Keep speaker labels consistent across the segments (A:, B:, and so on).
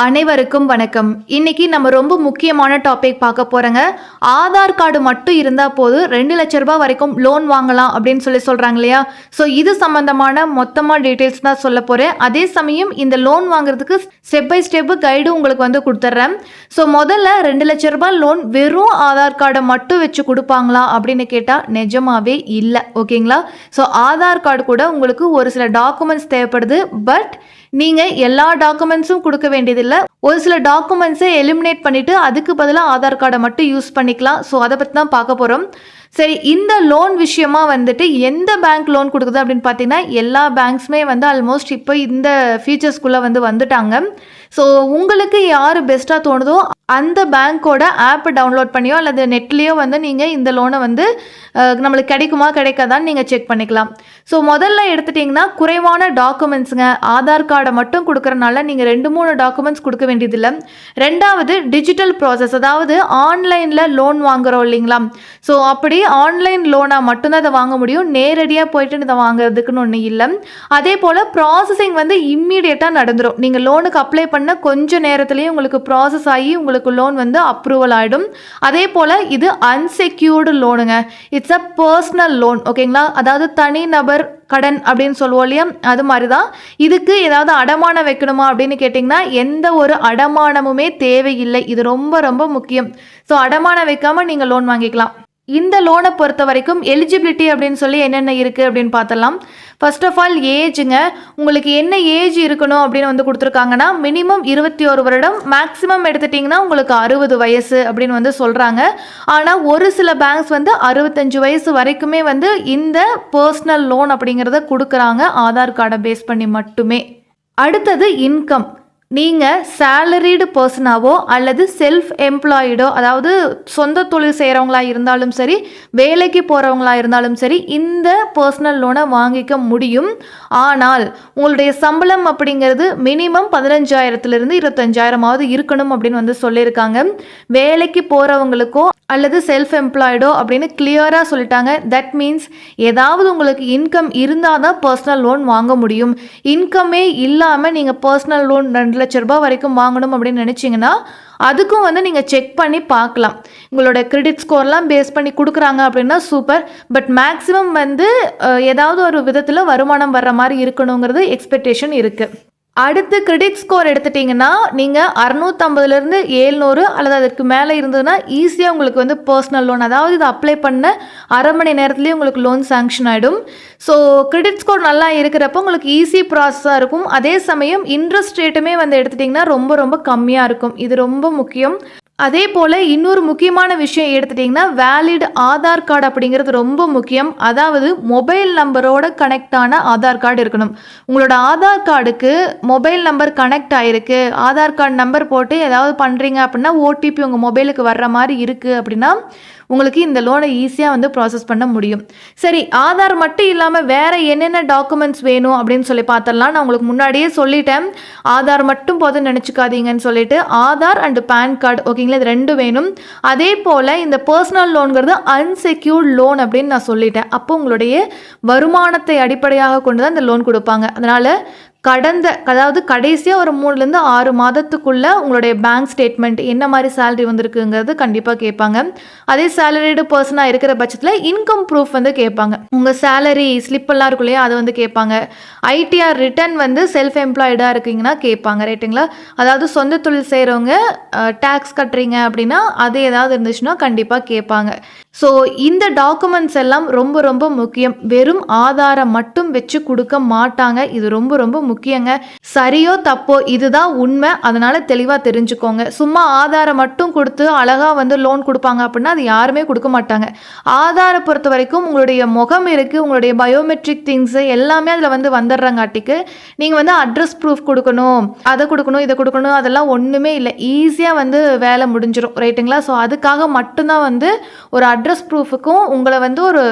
A: அனைவருக்கும் வணக்கம். இன்னைக்கு நம்ம ரொம்ப முக்கியமான டாபிக் பார்க்க போறோங்க. ஆதார் கார்டு மட்டும் இருந்தா போதும் 2 லட்சம் ரூபாய் வரைக்கும் லோன் வாங்கலாம் அப்படின்னு சொல்றாங்க இல்லையா? ஸோ இது சம்பந்தமான மொத்தமா டீட்டெயில்ஸ் தான் சொல்ல போறேன். அதே சமயம் இந்த லோன் வாங்குறதுக்கு ஸ்டெப் பை ஸ்டெப் கைடு உங்களுக்கு வந்து கொடுத்துட்றேன். ஸோ முதல்ல 2 லட்சம் ரூபாய் லோன் வெறும் ஆதார் கார்டை மட்டும் வச்சு கொடுப்பாங்களா அப்படின்னு கேட்டால் நிஜமாவே இல்லை. ஓகேங்களா? ஸோ ஆதார் கார்டு கூட உங்களுக்கு ஒரு சில டாக்குமெண்ட்ஸ் தேவைப்படுது. பட் நீங்கள் எல்லா டாக்குமெண்ட்ஸும் கொடுக்க வேண்டியதில்லை. ஒரு சில டாக்குமெண்ட்ஸை எலிமினேட் பண்ணிவிட்டு அதுக்கு பதிலாக ஆதார் கார்டை மட்டும் யூஸ் பண்ணிக்கலாம். ஸோ அதை பற்றி தான் பார்க்க போகிறோம். சரி, இந்த லோன் விஷயமா வந்துட்டு எந்த பேங்க் லோன் கொடுக்குது அப்படின்னு பார்த்தீங்கன்னா எல்லா பேங்க்ஸுமே வந்து ஆல்மோஸ்ட் இப்போ இந்த ஃபீச்சர்ஸ்குள்ளே வந்துட்டாங்க. ஸோ உங்களுக்கு யார் பெஸ்ட்டாக தோணுதோ அந்த பேங்க்கோட ஆப்பை டவுன்லோட் பண்ணியோ அல்லது நெட்லேயோ வந்து நீங்கள் இந்த லோனை வந்து நம்மளுக்கு கிடைக்குமா கிடைக்காதான்னு நீங்கள் செக் பண்ணிக்கலாம். ஸோ முதல்ல எடுத்துட்டிங்கன்னா குறைவான டாக்குமெண்ட்ஸுங்க. ஆதார் கார்டை மட்டும் கொடுக்குறனால நீங்கள் 2-3 டாக்குமெண்ட்ஸ் கொடுக்க வேண்டியதில்லை. ரெண்டாவது டிஜிட்டல் ப்ராசஸ், அதாவது ஆன்லைனில் லோன் வாங்குகிறோம் இல்லைங்களா? ஸோ அப்படி ஆன்லைன் லோனாக மட்டும்தான் இதை வாங்க முடியும். நேரடியாக போயிட்டு இதை வாங்குறதுக்குன்னு ஒன்று இல்லை. அதே போல் ப்ராசஸிங் வந்து இம்மீடியட்டாக நடந்துடும். நீங்கள் லோனுக்கு அப்ளை பண்ண கொஞ்சம் நேரத்துலேயே உங்களுக்கு ப்ராசஸ் ஆகி உங்களுக்கு லோன் வந்து அப்ரூவல் ஆகிடும். அதே போல் இது அன்செக்யூர்டு லோனுங்க. It's a personal loan. ஓகேங்களா? அதாவது தனிநபர் கடன் அப்படின்னு சொல்லுவோம் இல்லையா? அது மாதிரி தான். இதுக்கு ஏதாவது அடமானம் வைக்கணுமா அப்படின்னு கேட்டிங்கன்னா எந்த ஒரு அடமானமுமே தேவையில்லை. இது ரொம்ப ரொம்ப முக்கியம். ஸோ அடமானம் வைக்காமல் நீங்கள் லோன் வாங்கிக்கலாம். இந்த லோனை பொறுத்த வரைக்கும் எலிஜிபிலிட்டி அப்படின்னு சொல்லி என்னென்ன இருக்குது அப்படின்னு பார்த்தலாம். ஃபர்ஸ்ட் ஆஃப் ஆல் ஏஜுங்க. உங்களுக்கு என்ன ஏஜ் இருக்கணும் அப்படின்னு வந்து கொடுத்துருக்காங்கன்னா மினிமம் 21 வருடம், மேக்ஸிமம் எடுத்துட்டிங்கன்னா உங்களுக்கு 60 வயசு அப்படின்னு வந்து சொல்கிறாங்க. ஆனால் ஒரு சில பேங்க்ஸ் வந்து 65 வயசு வரைக்குமே வந்து இந்த பர்சனல் லோன் அப்படிங்கிறத கொடுக்குறாங்க, ஆதார் கார்டை பேஸ் பண்ணி மட்டுமே. அடுத்தது இன்கம். நீங்கள் சேலரிடு பர்சனாவோ அல்லது செல்ஃப் எம்ப்ளாய்டோ, அதாவது சொந்த தொழில் செய்கிறவங்களா இருந்தாலும் சரி, வேலைக்கு போகிறவங்களா இருந்தாலும் சரி, இந்த பர்சனல் லோனை வாங்கிக்க முடியும். ஆனால் உங்களுடைய சம்பளம் அப்படிங்கிறது மினிமம் 15,000லிருந்து 25,000 இருக்கணும் அப்படின்னு வந்து சொல்லியிருக்காங்க. வேலைக்கு போகிறவங்களுக்கோ அல்லது செல்ஃப் எம்ப்ளாய்டோ அப்படின்னு கிளியராக சொல்லிட்டாங்க. தட் மீன்ஸ் ஏதாவது உங்களுக்கு இன்கம் இருந்தால் தான் பர்சனல் லோன் வாங்க முடியும். இன்கமே இல்லாமல் நீங்கள் பர்சனல் லோன் 2 லட்சம் ரூபாய் வரைக்கும் வாங்கணும் அப்படின்னு நினச்சிங்கன்னா அதுக்கும் வந்து நீங்கள் செக் பண்ணி பார்க்கலாம். உங்களோட கிரெடிட் ஸ்கோர்லாம் பேஸ் பண்ணி கொடுக்குறாங்க அப்படின்னா சூப்பர். பட் மேக்ஸிமம் வந்து ஏதாவது ஒரு விதத்தில் வருமானம் வர்ற மாதிரி இருக்கணுங்கிறது எக்ஸ்பெக்டேஷன் இருக்குது. அடுத்து கிரெடிட் ஸ்கோர் எடுத்துட்டிங்கன்னா நீங்கள் 650லேருந்து 700 அல்லது அதற்கு மேலே இருந்ததுன்னா ஈஸியாக உங்களுக்கு வந்து பர்சனல் லோன், அதாவது இதை அப்ளை பண்ண அரை மணி நேரத்துலேயே உங்களுக்கு லோன் சாங்ஷன் ஆகிடும். ஸோ கிரெடிட் ஸ்கோர் நல்லா இருக்கிறப்போ உங்களுக்கு ஈஸி ப்ராசஸாக இருக்கும். அதே சமயம் இன்ட்ரெஸ்ட் ரேட்டுமே வந்து எடுத்துட்டிங்கன்னா ரொம்ப ரொம்ப கம்மியாக இருக்கும். இது ரொம்ப முக்கியம். அதே போல் இன்னொரு முக்கியமான விஷயம் எடுத்துட்டிங்கன்னா வேலிட் ஆதார் கார்டு அப்படிங்கிறது ரொம்ப முக்கியம். அதாவது மொபைல் நம்பரோட கனெக்ட் ஆன ஆதார் கார்டு இருக்கணும். உங்களோட ஆதார் கார்டுக்கு மொபைல் நம்பர் கனெக்ட் ஆகிருக்கு, ஆதார் கார்டு நம்பர் போட்டு ஏதாவது பண்ணுறீங்க அப்படின்னா ஓடிபி உங்கள் மொபைலுக்கு வர்ற மாதிரி இருக்குது அப்படின்னா உங்களுக்கு இந்த லோனை ஈஸியாக வந்து ப்ராசஸ் பண்ண முடியும். சரி, ஆதார் மட்டும் இல்லாமல் வேறு என்னென்ன டாக்குமெண்ட்ஸ் வேணும் அப்படின்னு சொல்லி பார்த்தரலாம். நான் உங்களுக்கு முன்னாடியே சொல்லிட்டேன், ஆதார் மட்டும் போதும் நினச்சிக்காதீங்கன்னு சொல்லிட்டு. ஆதார் அண்டு பேன் கார்டு, ஓகேங்களா, இது 2 வேணும். அதே போல் இந்த பர்சனல் லோனுங்கிறது அன்செக்யூர்ட் லோன் அப்படின்னு நான் சொல்லிட்டேன். அப்போ உங்களுடைய வருமானத்தை அடிப்படையாக கொண்டு தான் இந்த லோன் கொடுப்பாங்க. அதனால் அதாவது கடைசியாக ஒரு 3லேருந்து 6 மாதத்துக்குள்ளே உங்களுடைய பேங்க் ஸ்டேட்மெண்ட் என்ன மாதிரி சேலரி வந்திருக்குங்கிறது கண்டிப்பாக கேட்பாங்க. அதே சேலரிடு பர்சனாக இருக்கிற பட்சத்தில் இன்கம் ப்ரூஃப் வந்து கேட்பாங்க. உங்கள் சேலரி ஸ்லிப்பெல்லாம் இருக்கும் இல்லையா, அது வந்து கேட்பாங்க. ஐடிஆர் ரிட்டர்ன் வந்து செல்ஃப் எம்ப்ளாய்டாக இருக்கீங்கன்னா கேட்பாங்க. ரைட்டுங்களா? அதாவது சொந்த தொழில் செய்கிறவங்க டேக்ஸ் கட்டுறீங்க அப்படின்னா அது ஏதாவது இருந்துச்சுன்னா கண்டிப்பாக கேட்பாங்க. ஸோ இந்த டாக்குமெண்ட்ஸ் எல்லாம் ரொம்ப ரொம்ப முக்கியம். வெறும் ஆதாரம் மட்டும் வச்சு கொடுக்க மாட்டாங்க. இது ரொம்ப ரொம்ப முக்கியங்க. சரியோ தப்போ இதுதான் உண்மை. அதனால் தெளிவாக தெரிஞ்சுக்கோங்க. சும்மா ஆதாரம் மட்டும் கொடுத்து அழகாக வந்து லோன் கொடுப்பாங்க அப்படின்னா அது யாருமே கொடுக்க மாட்டாங்க. ஆதாரை பொறுத்த வரைக்கும் உங்களுடைய முகம் இருக்குது, உங்களுடைய பயோமெட்ரிக் திங்ஸு எல்லாமே அதில் வந்து வந்துடுறங்காட்டிக்கு நீங்கள் வந்து அட்ரஸ் ப்ரூஃப் கொடுக்கணும், அதை கொடுக்கணும், இதை கொடுக்கணும், அதெல்லாம் ஒன்றுமே இல்லை. ஈஸியாக வந்து வேலை முடிஞ்சிடும். ரைட்டுங்களா? ஸோ அதுக்காக மட்டும்தான் வந்து ஒரு அட்ரஸ் ப்ரூஃபுக்கும் உங்களை வந்து ஒரு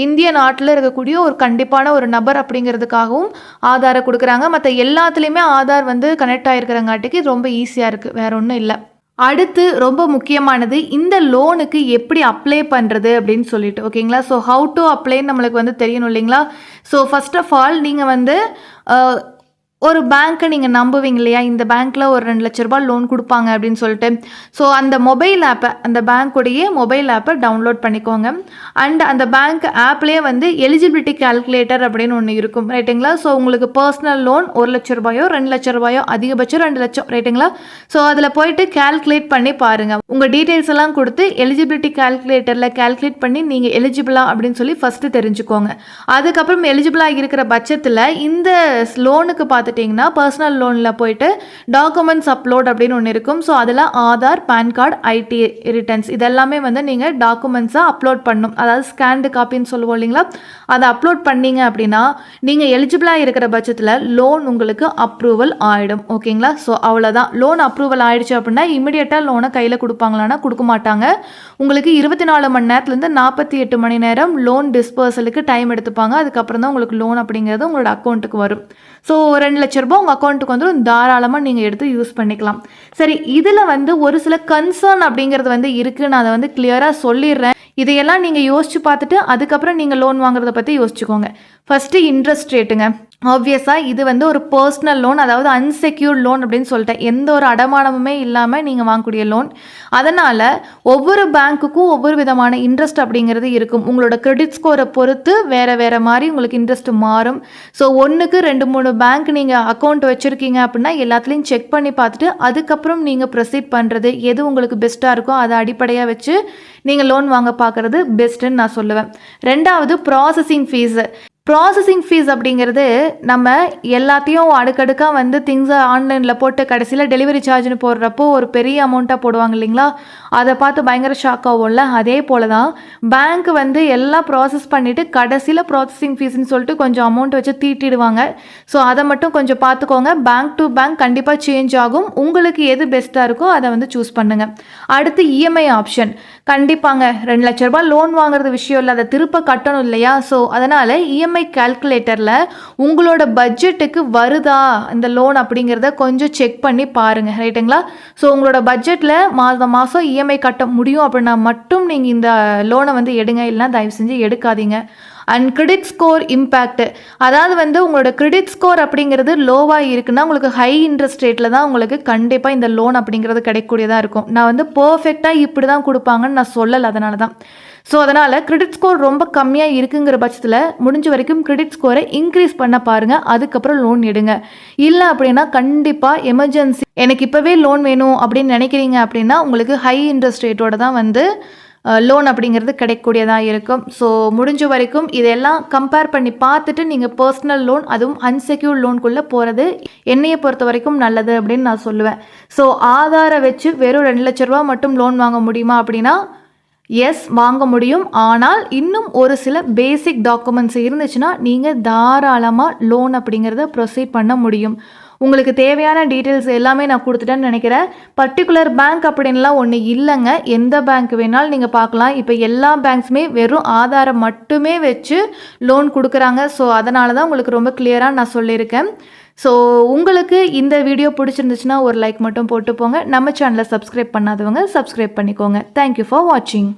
A: இந்திய நாட்டில் இருக்கக்கூடிய ஒரு கண்டிப்பான ஒரு நபர் அப்படிங்கிறதுக்காகவும் ஆதாரை கொடுக்குறாங்க. மற்ற எல்லாத்துலேயுமே ஆதார் வந்து கனெக்ட் ஆகிருக்கிறங்காட்டிக்கு ரொம்ப ஈஸியாக இருக்குது, வேற ஒன்றும் இல்லை. அடுத்து ரொம்ப முக்கியமானது இந்த லோனுக்கு எப்படி அப்ளை பண்ணுறது அப்படின்னு சொல்லிட்டு. ஓகேங்களா? ஸோ ஹவு டு அப்ளைன்னு நம்மளுக்கு வந்து தெரியணும் இல்லைங்களா? ஸோ ஃபர்ஸ்ட் ஆஃப் ஆல் நீங்கள் வந்து ஒரு பேங்க்கை நீங்கள் நம்புவீங்க இல்லையா, இந்த பேங்க்கில் ஒரு 2 லட்ச ரூபாய் லோன் கொடுப்பாங்க அப்படின்னு சொல்லிட்டு. ஸோ அந்த மொபைல் ஆப்பை, அந்த பேங்க்குடைய மொபைல் ஆப்பை டவுன்லோட் பண்ணிக்கோங்க. அண்ட் அந்த பேங்க் ஆப்லேயே வந்து எலிஜிபிலிட்டி கால்குலேட்டர் அப்படின்னு ஒன்று இருக்கும், ரைட்டுங்களா. ஸோ உங்களுக்கு பர்சனல் லோன் 1 லட்ச ரூபாயோ 2 லட்ச ரூபாயோ, அதிகபட்சம் 2 லட்சம், ரைட்டுங்களா. ஸோ அதில் போயிட்டு கால்குலேட் பண்ணி பாருங்கள். உங்கள் டீட்டெயில்ஸ் எல்லாம் கொடுத்து எலிஜிபிலிட்டி கால்குலேட்டரில் கால்குலேட் பண்ணி நீங்கள் எலிஜிபிளா அப்படின்னு சொல்லி ஃபஸ்ட்டு தெரிஞ்சுக்கோங்க. அதுக்கப்புறம் எலிஜிபிளாக இருக்கிற பட்சத்தில் இந்த லோனுக்கு பார்த்துட்டிங்கன்னா பர்சனல் லோனில் போயிட்டு டாக்குமெண்ட்ஸ் அப்லோட் அப்படின்னு ஒன்று இருக்கும். ஸோ அதில் Aadhaar, PAN card, IT returns இதெல்லாமே வந்து நீங்கள் டாக்குமெண்ட்ஸாக அப்லோட் பண்ணணும். அதாவது ஸ்கேன்டு காப்பின்னு சொல்லுவோம் இல்லைங்களா, அதை அப்லோட் பண்ணீங்க அப்படின்னா நீங்கள் எலிஜிபிளாக இருக்கிற பட்சத்தில் லோன் உங்களுக்கு அப்ரூவல் ஆகிடும். ஓகேங்களா. ஸோ அவ்வளோதான். லோன் அப்ரூவல் ஆகிடுச்சு அப்படின்னா இமிடியேட்டாக லோனை கையில் கொடுப்பாங்களான்னா கொடுக்க மாட்டாங்க. உங்களுக்கு 24 மணி நேரத்துலேருந்து 48 மணி நேரம் லோன் டிஸ்பர்சலுக்கு டைம் எடுத்துப்பாங்க. அதுக்கப்புறம் தான் உங்களுக்கு லோன் அப்படிங்கிறது உங்களோட அக்கௌண்ட்டுக்கு வரும். ஸோ 2 லட்ச ரூபாய் உங்கள் அக்கௌண்ட்டுக்கு வந்துடும். தாராளமாக நீங்கள் எடுத்து யூஸ் பண்ணிக்கலாம். சரி, இதில் வந்து ஒரு சில கன்சர்ன் அப்படிங்கிறது வந்து இருக்குது. நான் அதை வந்து கிளியராக சொல்லிடுறேன். இதையெல்லாம் நீங்கள் யோசிச்சு பார்த்துட்டு அதுக்கப்புறம் நீங்கள் லோன் வாங்குறத பற்றி யோசிச்சுக்கோங்க. ஃபஸ்ட்டு இன்ட்ரெஸ்ட் ரேட்டுங்க. ஆப்வியஸாக இது வந்து ஒரு பர்சனல் லோன், அதாவது அன்செக்யூர்ட் லோன் அப்படின்னு சொல்லிட்டேன். எந்த ஒரு அடமானமுமே இல்லாமல் நீங்கள் வாங்கக்கூடிய லோன். அதனால் ஒவ்வொரு பேங்க்குக்கும் ஒவ்வொரு விதமான இன்ட்ரெஸ்ட் அப்படிங்கிறது இருக்கும். உங்களோட கிரெடிட் ஸ்கோரை பொறுத்து வேறு மாதிரி உங்களுக்கு இன்ட்ரெஸ்ட் மாறும். ஸோ 1க்கு 2-3 பேங்க் நீங்கள் அக்கௌண்ட் வச்சுருக்கீங்க அப்படின்னா எல்லாத்துலேயும் செக் பண்ணி பார்த்துட்டு அதுக்கப்புறம் நீங்கள் ப்ரொசீட் பண்ணுறது எது உங்களுக்கு பெஸ்ட்டாக இருக்கோ அதை அடிப்படையாக வச்சு நீங்கள் லோன் வாங்க பார்க்குறது பெஸ்ட்டுன்னு நான் சொல்லுவேன். 2வது ப்ராசஸிங் ஃபீஸு. ப்ராசஸிங் ஃபீஸ் அப்படிங்கிறது நம்ம எல்லாத்தையும் அடுக்கடுக்காக வந்து திங்ஸை ஆன்லைனில் போட்டு கடைசியில் டெலிவரி சார்ஜ்னு போடுறப்போ ஒரு பெரிய அமௌண்ட்டாக போடுவாங்க இல்லைங்களா, அதை பார்த்து பயங்கர ஷாக் ஆகும்ல. அதே போல் தான் பேங்க் வந்து எல்லாம் ப்ராசஸ் பண்ணிவிட்டு கடைசியில் ப்ராசஸிங் ஃபீஸ்ன்னு சொல்லிட்டு கொஞ்சம் அமௌண்ட் வச்சு தீட்டிடுவாங்க. ஸோ அதை மட்டும் கொஞ்சம் பார்த்துக்கோங்க. பேங்க் டு பேங்க் கண்டிப்பாக சேஞ்ச் ஆகும். உங்களுக்கு எது பெஸ்ட்டாக இருக்கோ அதை வந்து சூஸ் பண்ணுங்கள். அடுத்து இஎம்ஐ ஆப்ஷன். கண்டிப்பாங்க 2 லட்ச ரூபாய் லோன் வாங்குறது விஷயம் இல்லை, அதை திருப்ப கட்டணும் இல்லையா. ஸோ அதனால் இஎம்ஐ கால்குலேட்டரில் உங்களோட பட்ஜெட்டுக்கு வருதா இந்த லோன் அப்படிங்கிறத கொஞ்சம் செக் பண்ணி பாருங்கள், ரைட்டுங்களா. ஸோ உங்களோட பட்ஜெட்டில் மாதம் இஎம்ஐ கட்ட முடியும் அப்படின்னா மட்டும் நீங்கள் இந்த லோனை வந்து எடுங்க, இல்லைனா தயவு செஞ்சு எடுக்காதீங்க. அண்ட் கிரெடிட் ஸ்கோர் இம்பேக்ட், அதாவது வந்து உங்களோட கிரெடிட் ஸ்கோர் அப்படிங்கிறது லோவாக இருக்குன்னா உங்களுக்கு ஹை இன்ட்ரெஸ்ட் ரேட்டில் தான் உங்களுக்கு கண்டிப்பாக இந்த லோன் அப்படிங்கிறது கிடைக்கக்கூடியதாக இருக்கும். நான் வந்து பர்ஃபெக்டாக இப்படி தான் கொடுப்பாங்கன்னு நான் சொல்லலை, அதனால தான். ஸோ அதனால் கிரெடிட் ஸ்கோர் ரொம்ப கம்மியாக இருக்குங்கிற பட்சத்தில் முடிஞ்ச வரைக்கும் கிரெடிட் ஸ்கோரை இன்க்ரீஸ் பண்ண பாருங்கள். அதுக்கப்புறம் லோன் எடுங்க. இல்லை அப்படின்னா கண்டிப்பாக எமர்ஜென்சி எனக்கு இப்போவே லோன் வேணும் அப்படின்னு நினைக்கிறீங்க அப்படின்னா உங்களுக்கு ஹை இன்ட்ரெஸ்ட் ரேட்டோட தான் வந்து லோன் அப்படிங்கிறது கிடைக்கக்கூடியதாக இருக்கும். ஸோ முடிஞ்ச வரைக்கும் இதெல்லாம் கம்பேர் பண்ணி பார்த்துட்டு நீங்கள் பர்சனல் லோன், அதுவும் அன்செக்யூர்ட் லோனுக்குள்ளே போகிறது என்னையை பொறுத்த வரைக்கும் நல்லது அப்படின்னு நான் சொல்லுவேன். ஸோ ஆதாரை வச்சு வெறும் 2 லட்ச ரூபா மட்டும் லோன் வாங்க முடியுமா அப்படின்னா எஸ், வாங்க முடியும். ஆனால் இன்னும் ஒரு சில பேசிக் டாக்குமெண்ட்ஸ் இருந்துச்சுன்னா நீங்கள் தாராளமாக லோன் அப்படிங்கிறத ப்ரொசீட் பண்ண முடியும். உங்களுக்கு தேவையான டீட்டெயில்ஸ் எல்லாமே நான் கொடுத்துட்டேன்னு நினைக்கிறேன். பர்டிகுலர் பேங்க் அப்படின்லாம் ஒன்று இல்லைங்க. எந்த பேங்க் வேணாலும் நீங்கள் பார்க்கலாம். இப்போ எல்லா பேங்க்ஸுமே வெறும் ஆதாரம் மட்டுமே வச்சு லோன் கொடுக்குறாங்க. ஸோ அதனால தான் உங்களுக்கு ரொம்ப கிளியராக நான் சொல்லியிருக்கேன். ஸோ உங்களுக்கு இந்த வீடியோ பிடிச்சிருந்துச்சுன்னா ஒரு லைக் மட்டும் போட்டு போங்க. நம்ம சேனலை சப்ஸ்கிரைப் பண்ணாதவங்க சப்ஸ்கிரைப் பண்ணிக்கோங்க. தேங்க்யூ ஃபார் வாட்சிங்.